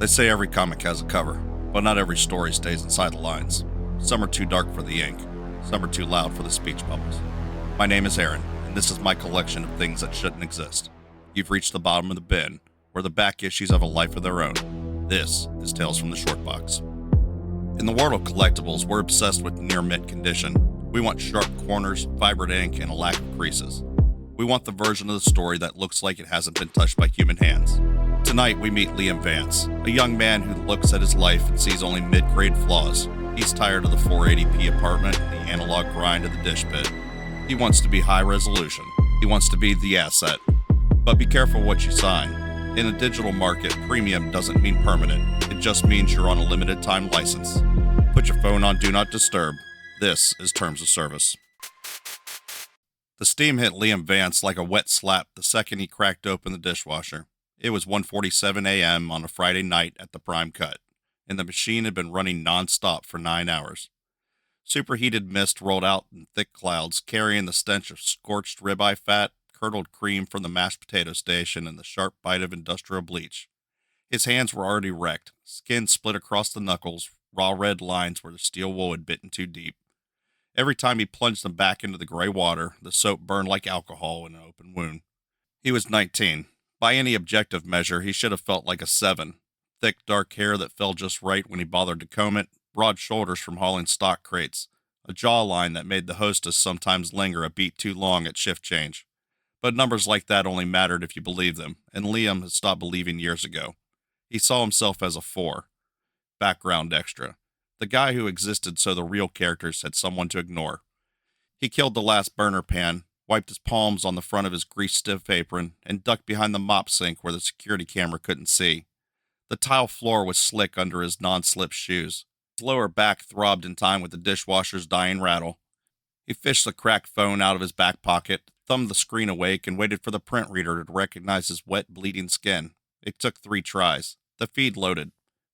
They say every comic has a cover, but not every story stays inside the lines. Some are too dark for the ink, some are too loud for the speech bubbles. My name is Aaron, and this is my collection of things that shouldn't exist. You've reached the bottom of the bin, where the back issues have a life of their own. This is Tales from the Shortbox. In the world of collectibles, we're obsessed with near mint condition. We want sharp corners, vibrant ink, and a lack of creases. We want the version of the story that looks like it hasn't been touched by human hands. Tonight we meet Vance, a young man who looks at his life and sees only mid-grade flaws. He's tired of the 480p apartment and the analog grind of the dish pit. He wants to be high resolution. He wants to be the asset. But be careful what you sign. In a digital market, premium doesn't mean permanent. It just means you're on a limited time license. Put your phone on Do Not Disturb. This is Terms of Service. The steam hit Vance like a wet slap the second he cracked open the dishwasher. It was 1:47 a.m. on a Friday night at the Prime Cut, and the machine had been running non-stop for 9 hours. Superheated mist rolled out in thick clouds, carrying the stench of scorched ribeye fat, curdled cream from the mashed potato station, and the sharp bite of industrial bleach. His hands were already wrecked, skin split across the knuckles, raw red lines where the steel wool had bitten too deep. Every time he plunged them back into the gray water, the soap burned like alcohol in an open wound. He was 19. By any objective measure, he should have felt like a 7. Thick, dark hair that fell just right when he bothered to comb it, broad shoulders from hauling stock crates, a jawline that made the hostess sometimes linger a beat too long at shift change. But numbers like that only mattered if you believed them, and Liam had stopped believing years ago. He saw himself as a 4. Background extra. The guy who existed so the real characters had someone to ignore. He killed the last burner pan, wiped his palms on the front of his grease-stiff apron, and ducked behind the mop sink where the security camera couldn't see. The tile floor was slick under his non-slip shoes. His lower back throbbed in time with the dishwasher's dying rattle. He fished the cracked phone out of his back pocket, thumbed the screen awake, and waited for the print reader to recognize his wet, bleeding skin. It took 3 tries. The feed loaded.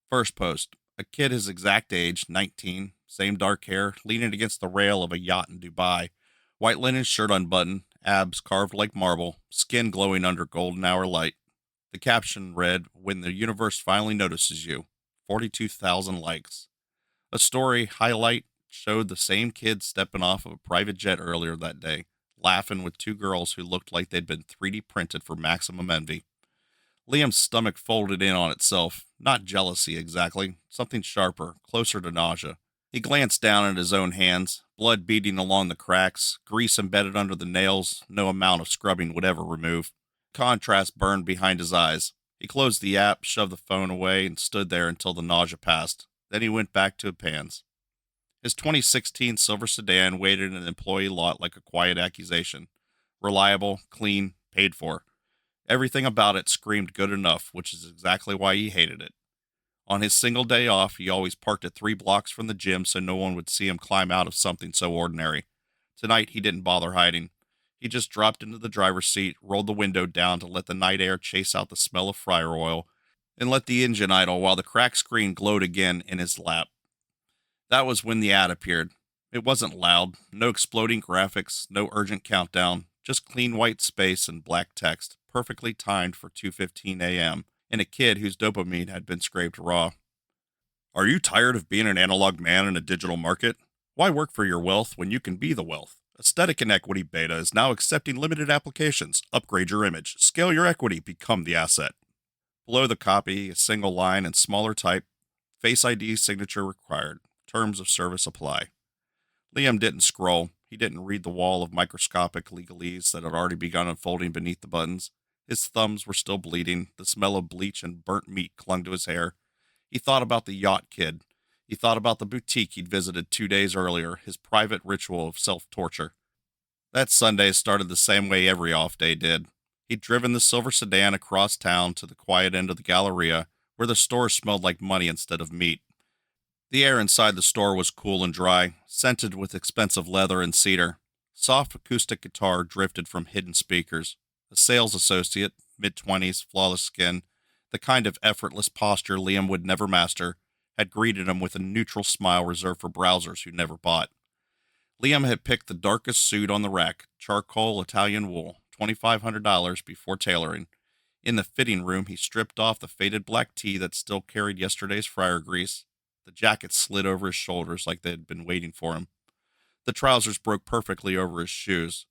First post. A kid his exact age, 19, same dark hair, leaning against the rail of a yacht in Dubai, white linen shirt unbuttoned, abs carved like marble, skin glowing under golden hour light. The caption read, "When the universe finally notices you." 42,000 likes. A story highlight showed the same kid stepping off of a private jet earlier that day, laughing with 2 girls who looked like they'd been 3D printed for maximum envy. Liam's stomach folded in on itself. Not jealousy exactly, something sharper, closer to nausea. He glanced down at his own hands, blood beading along the cracks, grease embedded under the nails no amount of scrubbing would ever remove. Contrast burned behind his eyes. He closed the app, shoved the phone away, and stood there until the nausea passed. Then he went back to pans. His 2016 silver sedan waited in an employee lot like a quiet accusation. Reliable, clean, paid for. Everything about it screamed good enough, which is exactly why he hated it. On his single day off, he always parked at 3 blocks from the gym so no one would see him climb out of something so ordinary. Tonight, he didn't bother hiding. He just dropped into the driver's seat, rolled the window down to let the night air chase out the smell of fryer oil, and let the engine idle while the cracked screen glowed again in his lap. That was when the ad appeared. It wasn't loud, no exploding graphics, no urgent countdown, just clean white space and black text, perfectly timed for 2:15 a.m., and a kid whose dopamine had been scraped raw. Are you tired of being an analog man in a digital market? Why work for your wealth when you can be the wealth? Aesthetic and Equity Beta is now accepting limited applications. Upgrade your image, scale your equity, become the asset. Below the copy, a single line in smaller type, Face ID signature required. Terms of service apply. Liam didn't scroll. He didn't read the wall of microscopic legalese that had already begun unfolding beneath the buttons. His thumbs were still bleeding. The smell of bleach and burnt meat clung to his hair. He thought about the yacht kid. He thought about the boutique he'd visited 2 days earlier, his private ritual of self-torture. That Sunday started the same way every off-day did. He'd driven the silver sedan across town to the quiet end of the Galleria, where the store smelled like money instead of meat. The air inside the store was cool and dry, scented with expensive leather and cedar. Soft acoustic guitar drifted from hidden speakers. A sales associate, mid-20s, flawless skin, the kind of effortless posture Liam would never master, had greeted him with a neutral smile reserved for browsers who never bought. Liam had picked the darkest suit on the rack, charcoal Italian wool, $2,500 before tailoring. In the fitting room, he stripped off the faded black tee that still carried yesterday's fryer grease. The jacket slid over his shoulders like they had been waiting for him. The trousers broke perfectly over his shoes.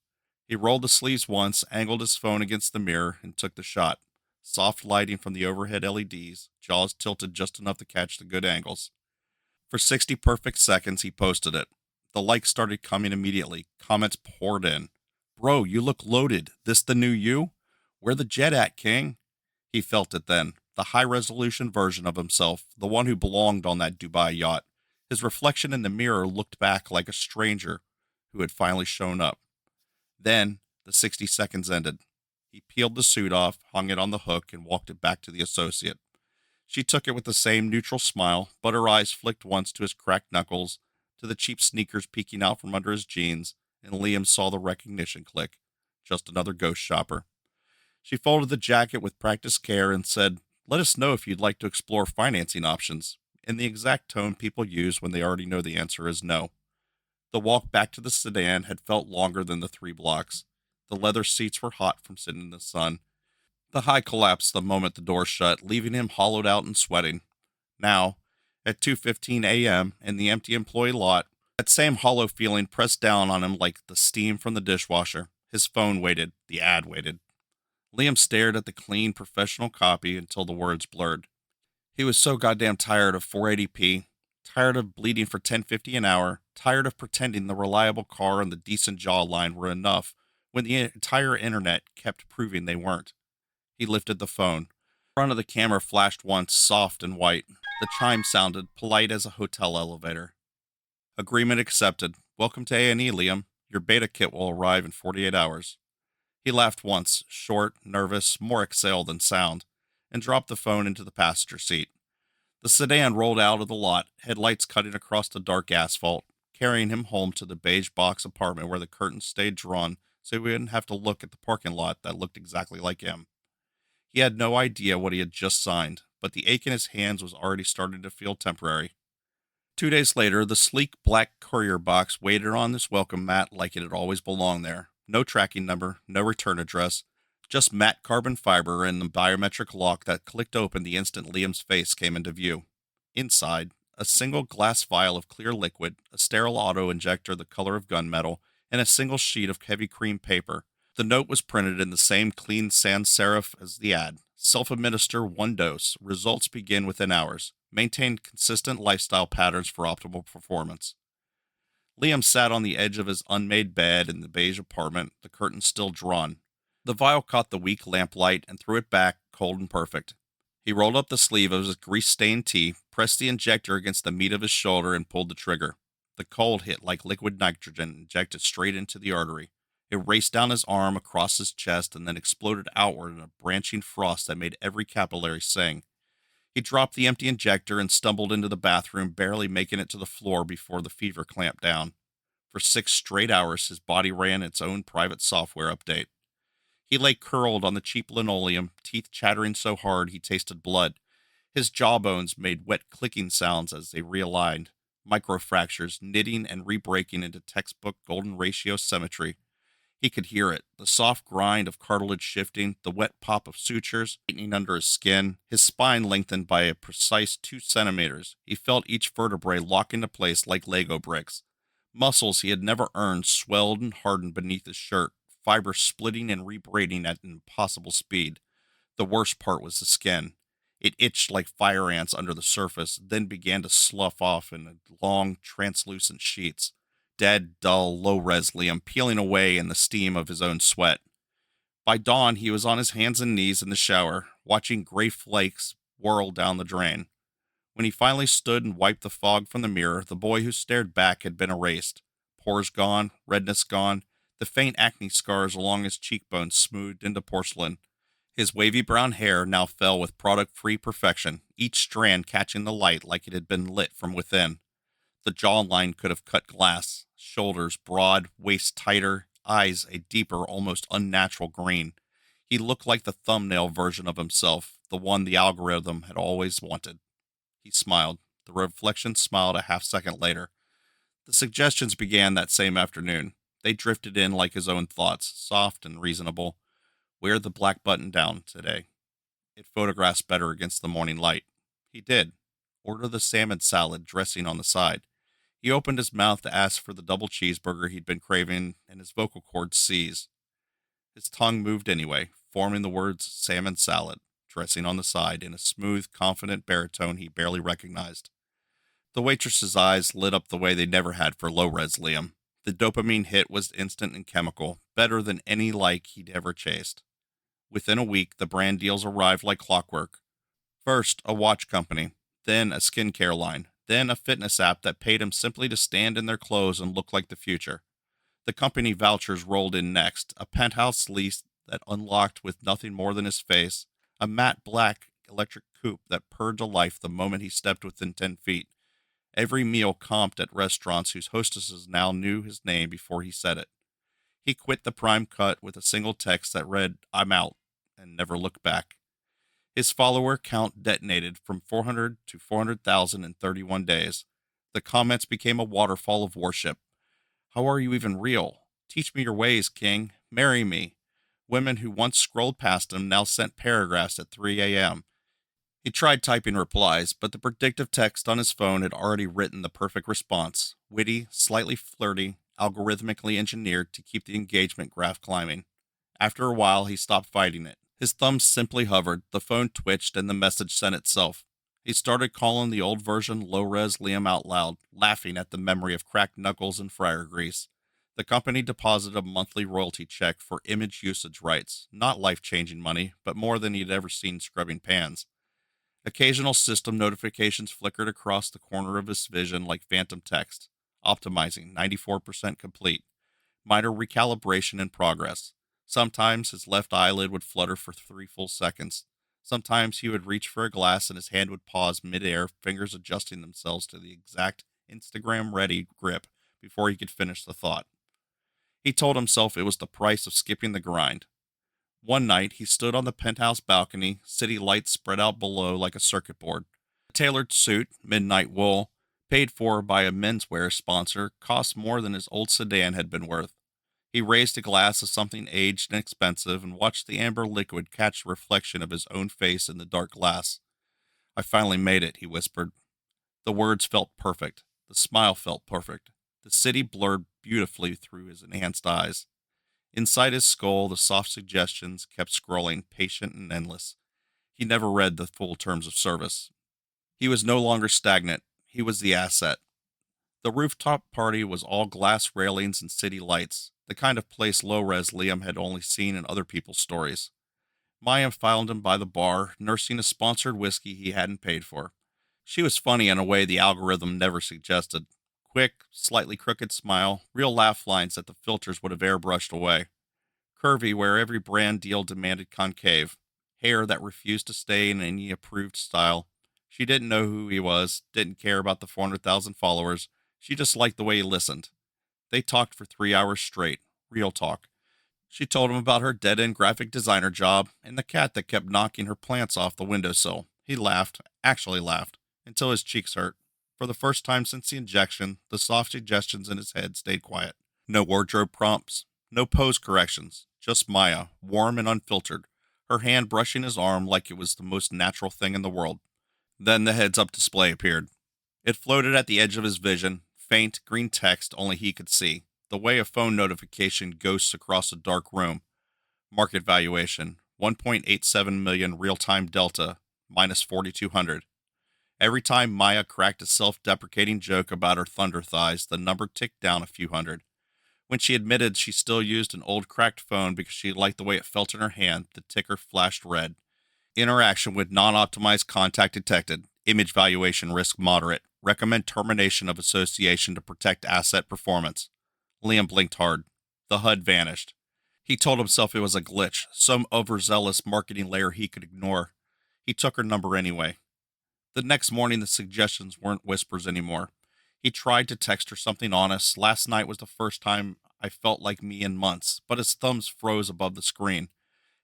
He rolled the sleeves once, angled his phone against the mirror, and took the shot. Soft lighting from the overhead LEDs, jaws tilted just enough to catch the good angles. For 60 perfect seconds, he posted it. The likes started coming immediately. Comments poured in. Bro, you look loaded. This the new you? Where the jet at, King? He felt it then. The high-resolution version of himself, the one who belonged on that Dubai yacht. His reflection in the mirror looked back like a stranger who had finally shown up. Then, the 60 seconds ended. He peeled the suit off, hung it on the hook, and walked it back to the associate. She took it with the same neutral smile, but her eyes flicked once to his cracked knuckles, to the cheap sneakers peeking out from under his jeans, and Liam saw the recognition click. Just another ghost shopper. She folded the jacket with practiced care and said, "Let us know if you'd like to explore financing options," in the exact tone people use when they already know the answer is no. The walk back to the sedan had felt longer than the 3 blocks. The leather seats were hot from sitting in the sun. The high collapsed the moment the door shut, leaving him hollowed out and sweating. Now, at 2:15 a.m. in the empty employee lot, that same hollow feeling pressed down on him like the steam from the dishwasher. His phone waited. The ad waited. Liam stared at the clean, professional copy until the words blurred. He was so goddamn tired of 480p, tired of bleeding for 10.50 an hour, tired of pretending the reliable car and the decent jawline were enough when the entire internet kept proving they weren't. He lifted the phone. The front of the camera flashed once, soft and white. The chime sounded, polite as a hotel elevator. Agreement accepted. Welcome to A&E, Liam. Your beta kit will arrive in 48 hours. He laughed once, short, nervous, more exhale than sound, and dropped the phone into the passenger seat. The sedan rolled out of the lot, headlights cutting across the dark asphalt, carrying him home to the beige box apartment where the curtains stayed drawn so he wouldn't have to look at the parking lot that looked exactly like him. He had no idea what he had just signed, but the ache in his hands was already starting to feel temporary. 2 days later, the sleek black courier box waited on this welcome mat like it had always belonged there. No tracking number, no return address, just matte carbon fiber and the biometric lock that clicked open the instant Liam's face came into view. Inside, a single glass vial of clear liquid, a sterile auto-injector the color of gunmetal, and a single sheet of heavy cream paper. The note was printed in the same clean sans serif as the ad. Self-administer 1 dose. Results begin within hours. Maintain consistent lifestyle patterns for optimal performance. Liam sat on the edge of his unmade bed in the beige apartment, the curtains still drawn. The vial caught the weak lamplight and threw it back, cold and perfect. He rolled up the sleeve of his grease-stained tee, pressed the injector against the meat of his shoulder, and pulled the trigger. The cold hit like liquid nitrogen, injected straight into the artery. It raced down his arm, across his chest, and then exploded outward in a branching frost that made every capillary sing. He dropped the empty injector and stumbled into the bathroom, barely making it to the floor before the fever clamped down. For 6 straight hours, his body ran its own private software update. He lay curled on the cheap linoleum, teeth chattering so hard he tasted blood. His jawbones made wet clicking sounds as they realigned, microfractures knitting and re-breaking into textbook golden ratio symmetry. He could hear it, the soft grind of cartilage shifting, the wet pop of sutures tightening under his skin. His spine lengthened by a precise 2 centimeters. He felt each vertebrae lock into place like Lego bricks. Muscles he had never earned swelled and hardened beneath his shirt, fibers splitting and rebraiding at an impossible speed. The worst part was the skin. It itched like fire ants under the surface, then began to slough off in long, translucent sheets. Dead, dull, low-res Liam peeling away in the steam of his own sweat. By dawn, he was on his hands and knees in the shower, watching gray flakes whirl down the drain. When he finally stood and wiped the fog from the mirror, the boy who stared back had been erased. Pores gone, redness gone, the faint acne scars along his cheekbones smoothed into porcelain. His wavy brown hair now fell with product-free perfection, each strand catching the light like it had been lit from within. The jawline could have cut glass, shoulders broad, waist tighter, eyes a deeper, almost unnatural green. He looked like the thumbnail version of himself, the one the algorithm had always wanted. He smiled. The reflection smiled a half-second later. The suggestions began that same afternoon. They drifted in like his own thoughts, soft and reasonable. Wear the black button down today. It photographs better against the morning light. He did. Order the salmon salad, dressing on the side. He opened his mouth to ask for the double cheeseburger he'd been craving, and his vocal cords seized. His tongue moved anyway, forming the words salmon salad, dressing on the side, in a smooth, confident baritone he barely recognized. The waitress's eyes lit up the way they never had for low-res Liam. The dopamine hit was instant and chemical, better than any like he'd ever chased. Within a week, the brand deals arrived like clockwork. First, a watch company, then a skincare line, then a fitness app that paid him simply to stand in their clothes and look like the future. The company vouchers rolled in next, a penthouse lease that unlocked with nothing more than his face, a matte black electric coupe that purred to life the moment he stepped within 10 feet. Every meal comped at restaurants whose hostesses now knew his name before he said it. He quit the prime cut with a single text that read, "I'm out," and never looked back. His follower count detonated from 400 to 400,000 in 31 days. The comments became a waterfall of worship. "How are you even real? Teach me your ways, king. Marry me." Women who once scrolled past him now sent paragraphs at 3 a.m. He tried typing replies, but the predictive text on his phone had already written the perfect response, witty, slightly flirty, algorithmically engineered to keep the engagement graph climbing. After a while, he stopped fighting it. His thumbs simply hovered, the phone twitched, and the message sent itself. He started calling the old version low-res Liam out loud, laughing at the memory of cracked knuckles and fryer grease. The company deposited a monthly royalty check for image usage rights, not life-changing money, but more than he'd ever seen scrubbing pans. Occasional system notifications flickered across the corner of his vision like phantom text. Optimizing, 94% complete. Minor recalibration in progress. Sometimes his left eyelid would flutter for 3 full seconds. Sometimes he would reach for a glass and his hand would pause midair, fingers adjusting themselves to the exact Instagram-ready grip before he could finish the thought. He told himself it was the price of skipping the grind. One night, he stood on the penthouse balcony, city lights spread out below like a circuit board. A tailored suit, midnight wool, paid for by a menswear sponsor, cost more than his old sedan had been worth. He raised a glass of something aged and expensive and watched the amber liquid catch the reflection of his own face in the dark glass. "I finally made it," he whispered. The words felt perfect. The smile felt perfect. The city blurred beautifully through his enhanced eyes. Inside his skull, the soft suggestions kept scrolling, patient and endless. He never read the full terms of service. He was no longer stagnant. He was the asset. The rooftop party was all glass railings and city lights, the kind of place low-res Liam had only seen in other people's stories. Maya found him by the bar, nursing a sponsored whiskey he hadn't paid for. She was funny in a way the algorithm never suggested. Quick, slightly crooked smile, real laugh lines that the filters would have airbrushed away. Curvy where every brand deal demanded concave. Hair that refused to stay in any approved style. She didn't know who he was, didn't care about the 400,000 followers. She just liked the way he listened. They talked for 3 hours straight. Real talk. She told him about her dead-end graphic designer job and the cat that kept knocking her plants off the windowsill. He laughed, actually laughed, until his cheeks hurt. For the first time since the injection, the soft suggestions in his head stayed quiet. No wardrobe prompts, no pose corrections, just Maya, warm and unfiltered, her hand brushing his arm like it was the most natural thing in the world. Then the heads-up display appeared. It floated at the edge of his vision, faint, green text only he could see, the way a phone notification ghosts across a dark room. Market valuation, 1.87 million real-time delta, minus 4,200. Every time Maya cracked a self-deprecating joke about her thunder thighs, the number ticked down a few hundred. When she admitted she still used an old cracked phone because she liked the way it felt in her hand, the ticker flashed red. Interaction with non-optimized contact detected. Image valuation risk moderate. Recommend termination of association to protect asset performance. Liam blinked hard. The HUD vanished. He told himself it was a glitch, some overzealous marketing layer he could ignore. He took her number anyway. The next morning, the suggestions weren't whispers anymore. He tried to text her something honest. "Last night was the first time I felt like me in months," but his thumbs froze above the screen.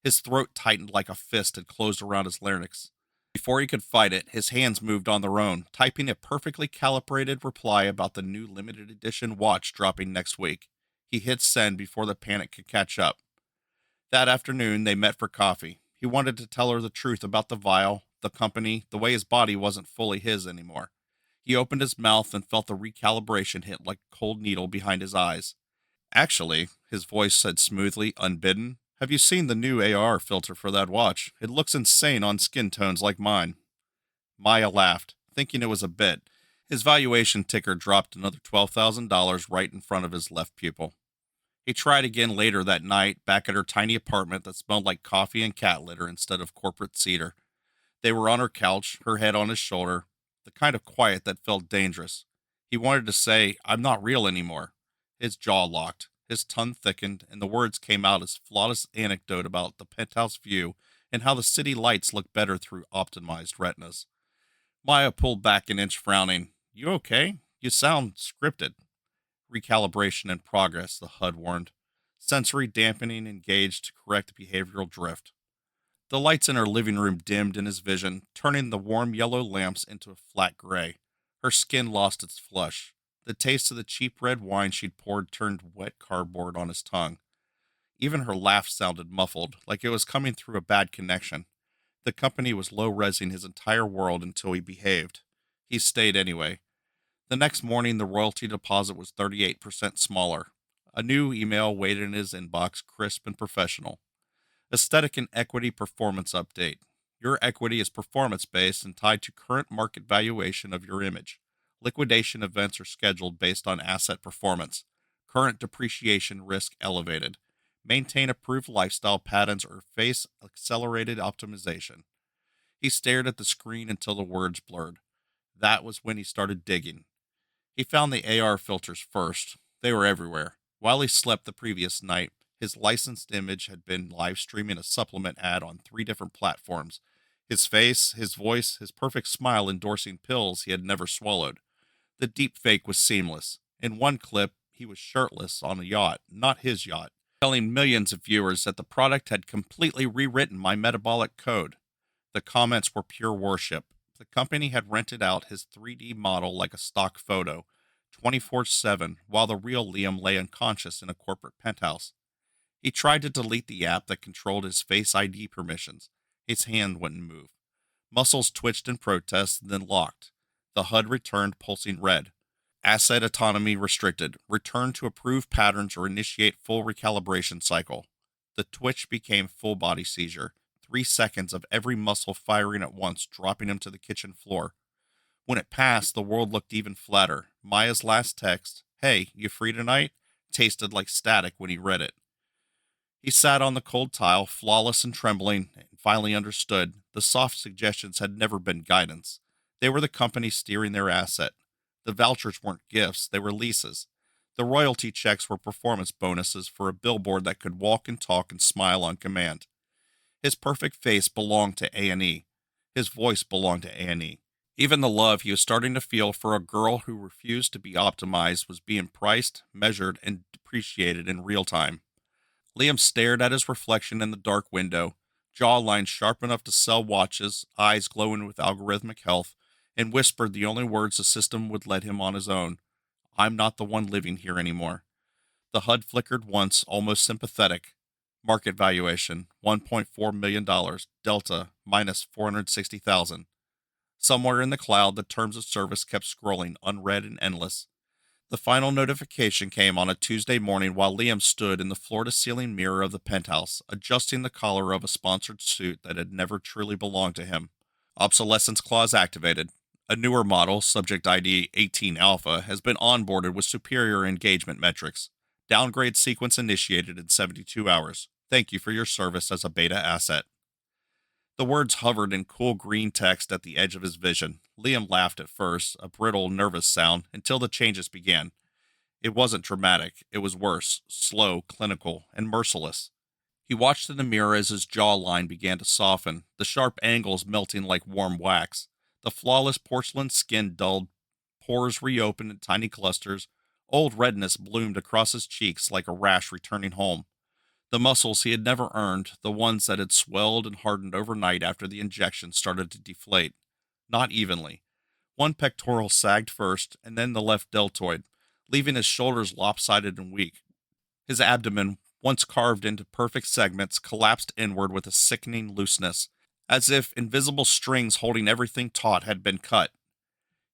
His throat tightened like a fist had closed around his larynx. Before he could fight it, his hands moved on their own, typing a perfectly calibrated reply about the new limited edition watch dropping next week. He hit send before the panic could catch up. That afternoon, they met for coffee. He wanted to tell her the truth about the vial, the company, the way his body wasn't fully his anymore. He opened his mouth and felt the recalibration hit like a cold needle behind his eyes. Actually, his voice said smoothly, unbidden, have you seen the new AR filter for that watch? It looks insane on skin tones like mine. Maya laughed, thinking it was a bit. His valuation ticker dropped another $12,000 right in front of his left pupil. He tried again later that night, back at her tiny apartment that smelled like coffee and cat litter instead of corporate cedar. They were on her couch, her head on his shoulder, the kind of quiet that felt dangerous. He wanted to say, I'm not real anymore. His jaw locked, his tongue thickened, and the words came out as flawless anecdote about the penthouse view and how the city lights look better through optimized retinas. Maya pulled back an inch, frowning. You okay? You sound scripted. Recalibration in progress, the HUD warned. Sensory dampening engaged to correct behavioral drift. The lights in her living room dimmed in his vision, turning the warm yellow lamps into a flat gray. Her skin lost its flush. The taste of the cheap red wine she'd poured turned wet cardboard on his tongue. Even her laugh sounded muffled, like it was coming through a bad connection. The company was low-resing his entire world until he behaved. He stayed anyway. The next morning, the royalty deposit was 38% smaller. A new email waited in his inbox, crisp and professional. Aesthetic and Equity Performance Update. Your equity is performance-based and tied to current market valuation of your image. Liquidation events are scheduled based on asset performance. Current depreciation risk elevated. Maintain approved lifestyle patterns or face accelerated optimization. He stared at the screen until the words blurred. That was when he started digging. He found the AR filters first. They were everywhere. While he slept the previous night, his licensed image had been live streaming a supplement ad on 3 different platforms. His face, his voice, his perfect smile endorsing pills he had never swallowed. The deep fake was seamless. In one clip, he was shirtless on a yacht, not his yacht, telling millions of viewers that the product had completely rewritten my metabolic code. The comments were pure worship. The company had rented out his 3D model like a stock photo, 24/7, while the real Liam lay unconscious in a corporate penthouse. He tried to delete the app that controlled his Face ID permissions. His hand wouldn't move. Muscles twitched in protest, then locked. The HUD returned, pulsing red. Asset autonomy restricted. Return to approved patterns or initiate full recalibration cycle. The twitch became full body seizure. 3 seconds of every muscle firing at once, dropping him to the kitchen floor. When it passed, the world looked even flatter. Maya's last text, hey, you free tonight? Tasted like static when he read it. He sat on the cold tile, flawless and trembling, and finally understood. The soft suggestions had never been guidance. They were the company steering their asset. The vouchers weren't gifts, they were leases. The royalty checks were performance bonuses for a billboard that could walk and talk and smile on command. His perfect face belonged to A&E. His voice belonged to A&E. Even the love he was starting to feel for a girl who refused to be optimized was being priced, measured, and depreciated in real time. Liam stared at his reflection in the dark window, jawline sharp enough to sell watches, eyes glowing with algorithmic health, and whispered the only words the system would let him on his own. I'm not the one living here anymore. The HUD flickered once, almost sympathetic. Market valuation, $1.4 million. Delta, minus 460,000. Somewhere in the cloud, the terms of service kept scrolling, unread and endless. The final notification came on a Tuesday morning while Liam stood in the floor-to-ceiling mirror of the penthouse, adjusting the collar of a sponsored suit that had never truly belonged to him. Obsolescence clause activated. A newer model, subject ID 18 Alpha, has been onboarded with superior engagement metrics. Downgrade sequence initiated in 72 hours. Thank you for your service as a beta asset. The words hovered in cool green text at the edge of his vision. Liam laughed at first, a brittle, nervous sound, until the changes began. It wasn't dramatic. It was worse, slow, clinical, and merciless. He watched in the mirror as his jawline began to soften, the sharp angles melting like warm wax. The flawless porcelain skin dulled, pores reopened in tiny clusters. Old redness bloomed across his cheeks like a rash returning home. The muscles he had never earned, the ones that had swelled and hardened overnight after the injection, started to deflate. Not evenly. One pectoral sagged first, and then the left deltoid, leaving his shoulders lopsided and weak. His abdomen once carved into perfect segments, collapsed inward with a sickening looseness, as if invisible strings holding everything taut had been cut.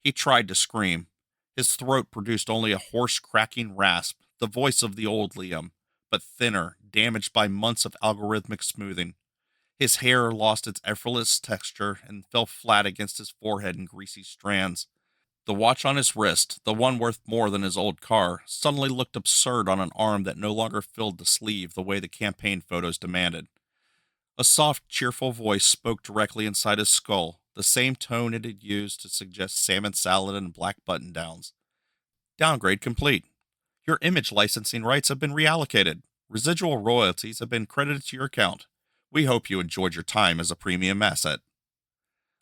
He tried to scream. His throat produced only a hoarse, cracking rasp, the voice of the old Liam, but thinner, damaged by months of algorithmic smoothing. His hair lost its effortless texture and fell flat against his forehead in greasy strands. The watch on his wrist, the one worth more than his old car, suddenly looked absurd on an arm that no longer filled the sleeve the way the campaign photos demanded. A soft, cheerful voice spoke directly inside his skull, the same tone it had used to suggest salmon salad and black button-downs. Downgrade complete. Your image licensing rights have been reallocated. Residual royalties have been credited to your account. We hope you enjoyed your time as a premium asset.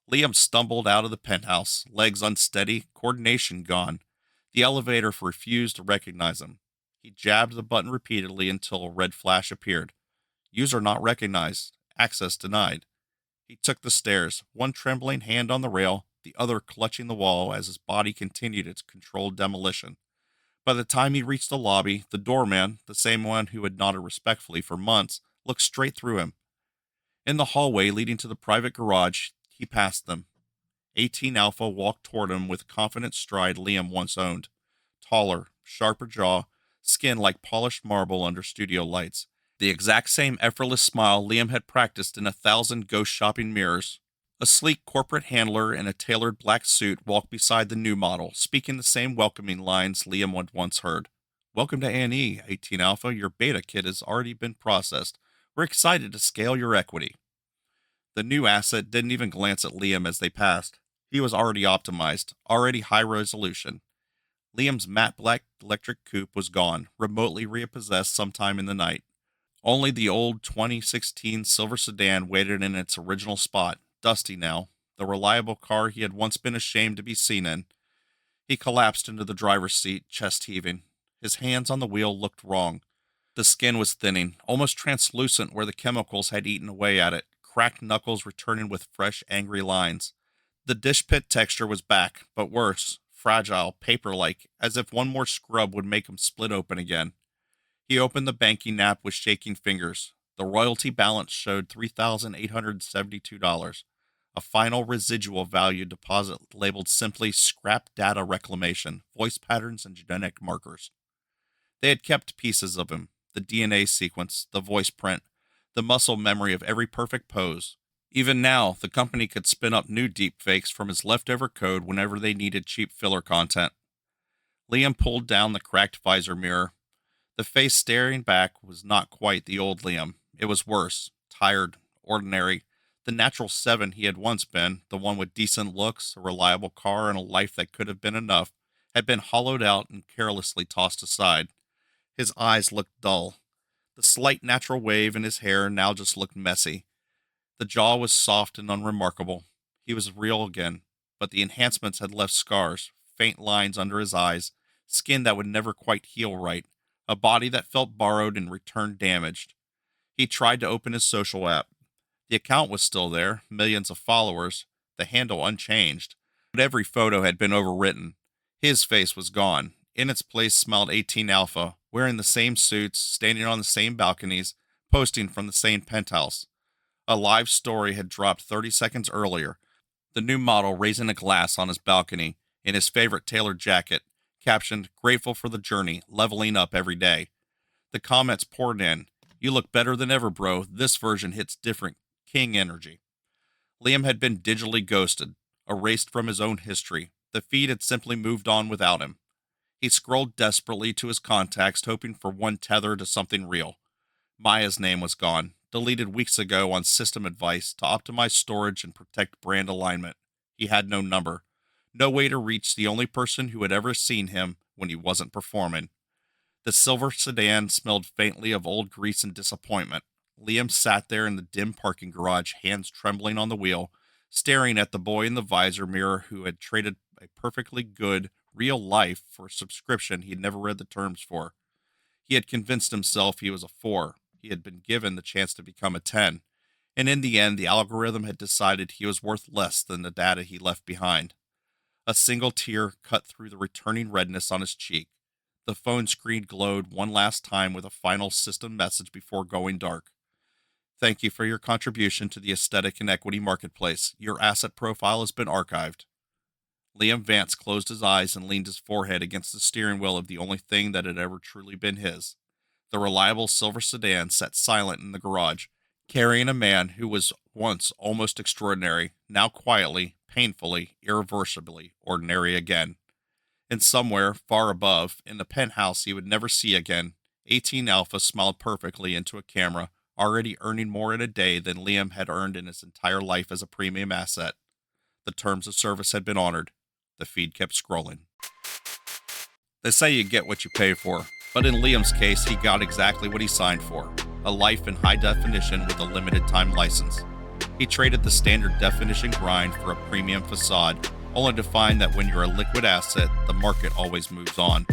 Liam stumbled out of the penthouse, legs unsteady, coordination gone. The elevator refused to recognize him. He jabbed the button repeatedly until a red flash appeared. User not recognized. Access denied. He took the stairs, one trembling hand on the rail, the other clutching the wall as his body continued its controlled demolition. By the time he reached the lobby, the doorman, the same one who had nodded respectfully for months, looked straight through him. In the hallway leading to the private garage, he passed them. 18 Alpha walked toward him with the confident stride Liam once owned. Taller, sharper jaw, skin like polished marble under studio lights. The exact same effortless smile Liam had practiced in 1,000 ghost shopping mirrors. A sleek corporate handler in a tailored black suit walked beside the new model, speaking the same welcoming lines Liam had once heard. "Welcome to A&E, 18 Alpha. Your beta kit has already been processed. We're excited to scale your equity." The new asset didn't even glance at Liam as they passed. He was already optimized, already high resolution. Liam's matte black electric coupe was gone, remotely repossessed sometime in the night. Only the old 2016 silver sedan waited in its original spot, dusty now, the reliable car he had once been ashamed to be seen in. He collapsed into the driver's seat, chest heaving. His hands on the wheel looked wrong. The skin was thinning, almost translucent where the chemicals had eaten away at it, cracked knuckles returning with fresh, angry lines. The dish pit texture was back, but worse, fragile, paper-like, as if one more scrub would make him split open again. He opened the banking app with shaking fingers. The royalty balance showed $3,872, a final residual value deposit labeled simply scrap data reclamation, voice patterns, and genetic markers. They had kept pieces of him, the DNA sequence, the voice print, the muscle memory of every perfect pose. Even now, the company could spin up new deepfakes from his leftover code whenever they needed cheap filler content. Liam pulled down the cracked visor mirror. The face staring back was not quite the old Liam. It was worse, tired, ordinary. The natural 7 he had once been, the one with decent looks, a reliable car, and a life that could have been enough, had been hollowed out and carelessly tossed aside. His eyes looked dull. The slight natural wave in his hair now just looked messy. The jaw was soft and unremarkable. He was real again, but the enhancements had left scars, faint lines under his eyes, skin that would never quite heal right, a body that felt borrowed and returned damaged. He tried to open his social app. The account was still there, millions of followers, the handle unchanged, but every photo had been overwritten. His face was gone. In its place smiled 18 Alpha, wearing the same suits, standing on the same balconies, posting from the same penthouse. A live story had dropped 30 seconds earlier, the new model raising a glass on his balcony, in his favorite tailored jacket, captioned, "Grateful for the journey, leveling up every day." The comments poured in. "You look better than ever, bro. This version hits different. King energy." Liam had been digitally ghosted, erased from his own history. The feed had simply moved on without him. He scrolled desperately to his contacts, hoping for one tether to something real. Maya's name was gone, deleted weeks ago on system advice to optimize storage and protect brand alignment. He had no number. No way to reach the only person who had ever seen him when he wasn't performing. The silver sedan smelled faintly of old grease and disappointment. Liam sat there in the dim parking garage, hands trembling on the wheel, staring at the boy in the visor mirror who had traded a perfectly good, real life for a subscription he'd never read the terms for. He had convinced himself he was a 4. He had been given the chance to become a 10. And in the end, the algorithm had decided he was worth less than the data he left behind. A single tear cut through the returning redness on his cheek. The phone screen glowed one last time with a final system message before going dark. Thank you for your contribution to the aesthetic and equity marketplace. Your asset profile has been archived. Liam Vance closed his eyes and leaned his forehead against the steering wheel of the only thing that had ever truly been his. The reliable silver sedan sat silent in the garage, carrying a man who was once almost extraordinary, now quietly, painfully, irreversibly ordinary again. And somewhere, far above, in the penthouse he would never see again, 18 Alpha smiled perfectly into a camera, already earning more in a day than Liam had earned in his entire life as a premium asset. The terms of service had been honored. The feed kept scrolling. They say you get what you pay for, but in Liam's case, he got exactly what he signed for. A life in high definition with a limited time license. He traded the standard definition grind for a premium facade, only to find that when you're a liquid asset, the market always moves on.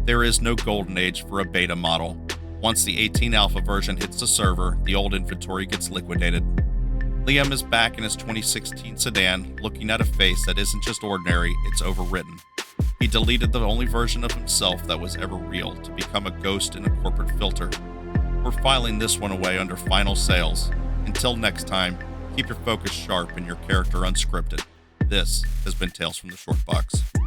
There is no golden age for a beta model. Once the 18 Alpha version hits the server, the old inventory gets liquidated. Liam is back in his 2016 sedan, looking at a face that isn't just ordinary, it's overwritten. He deleted the only version of himself that was ever real to become a ghost in a corporate filter. We're filing this one away under final sales. Until next time, keep your focus sharp and your character unscripted. This has been Tales from the Shortbox.